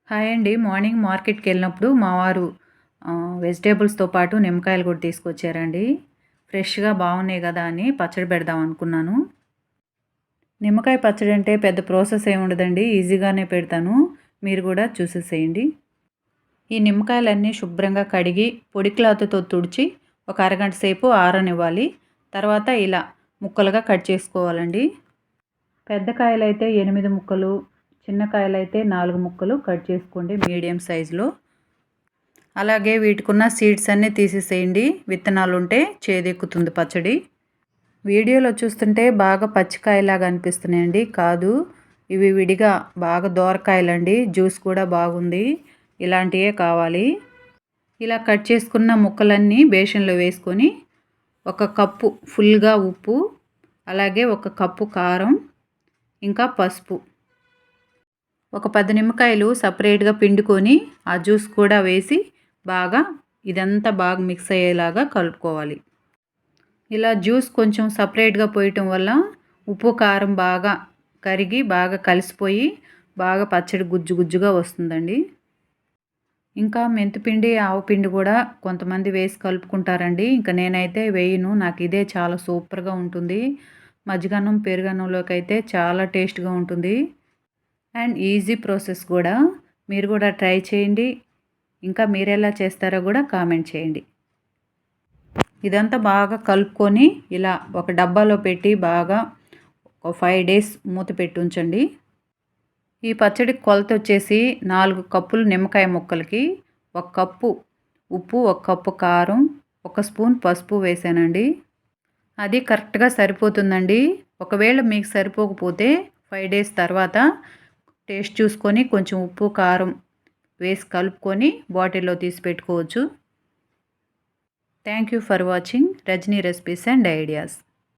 Hi అండి. Morning మార్కెట్‌కెళ్ళినప్పుడు మా వారు వెజిటబుల్స్‌తో పాటు నిమ్మకాయలు కూడా తీసుకొచ్చారండి. ఫ్రెష్‌గా బాగున్నాయి కదా అని పచ్చడి పెడదాం అనుకున్నాను. నిమ్మకాయ పచ్చడి అంటే పెద్ద ప్రాసెస్ ఏమి ఉండదండి. ఈజీగానే పెడతాను. మీరు కూడా చూసేసేయండి. ఈ నిమ్మకాయలన్నీ శుభ్రంగా కడిగి పొడి క్లాత్‌తో తుడిచి ఒక అరగంట సేపు ఆరనివ్వాలి. తర్వాత ఇలా ముక్కలుగా కట్ చేసుకోవాలండి. పెద్ద కాయలైతే 8 ముక్కలు, చిన్న కాయలైతే 4 ముక్కలు కట్ చేసుకోండి మీడియం సైజులో. అలాగే వీటికున్న సీడ్స్ అన్నీ తీసేసేయండి. విత్తనాలుంటే చేదెక్కుతుంది పచ్చడి. వీడియోలో చూస్తుంటే బాగా పచ్చికాయలాగా అనిపిస్తున్నాయండి. కాదు, ఇవి విడిగా బాగా దోరకాయలండి. జ్యూస్ కూడా బాగుంది. ఇలాంటివే కావాలి. ఇలా కట్ చేసుకున్న ముక్కలన్నీ బేషన్లో వేసుకొని ఒక కప్పు ఫుల్గా ఉప్పు, అలాగే ఒక కప్పు కారం, ఇంకా పసుపు, ఒక 10 నిమ్మకాయలు సపరేట్గా పిండుకొని ఆ జ్యూస్ కూడా వేసి బాగా ఇదంతా బాగా మిక్స్ అయ్యేలాగా కలుపుకోవాలి. ఇలా జ్యూస్ కొంచెం సపరేట్గా పోయటం వల్ల ఉప్పు కారం బాగా కరిగి బాగా కలిసిపోయి బాగా పచ్చడి గుజ్జు గుజ్జుగా వస్తుందండి. ఇంకా మెంతిపిండి ఆవపిండి కూడా కొంతమంది వేసి కలుపుకుంటారండి. ఇంకా నేనైతే వేయను. నాకు ఇదే చాలా సూపర్గా ఉంటుంది. మజ్జిగన్నం పెరుగన్నంలోకి అయితే చాలా టేస్ట్గా ఉంటుంది. అండ్ ఈజీ ప్రాసెస్ కూడా. మీరు కూడా ట్రై చేయండి. ఇంకా మీరెలా చేస్తారో కూడా కామెంట్ చేయండి. ఇదంతా బాగా కలుపుకొని ఇలా ఒక డబ్బాలో పెట్టి బాగా ఒక 5 డేస్ మూత పెట్టి ఉంచండి. ఈ పచ్చడికి కొలత వచ్చేసి 4 కప్పులు నిమ్మకాయ ముక్కలకి 1 కప్పు ఉప్పు, 1 కప్పు కారం, 1 స్పూన్ పసుపు వేసానండి. అది కరెక్ట్గా సరిపోతుందండి. ఒకవేళ మీకు సరిపోకపోతే 5 డేస్ తర్వాత టేస్ట్ చూసుకొని కొంచెం ఉప్పు కారం వేసి కలుపుకొని బాటిల్లో తీసి పెట్టుకోవచ్చు. Thank you for watching Rajani recipes and ideas.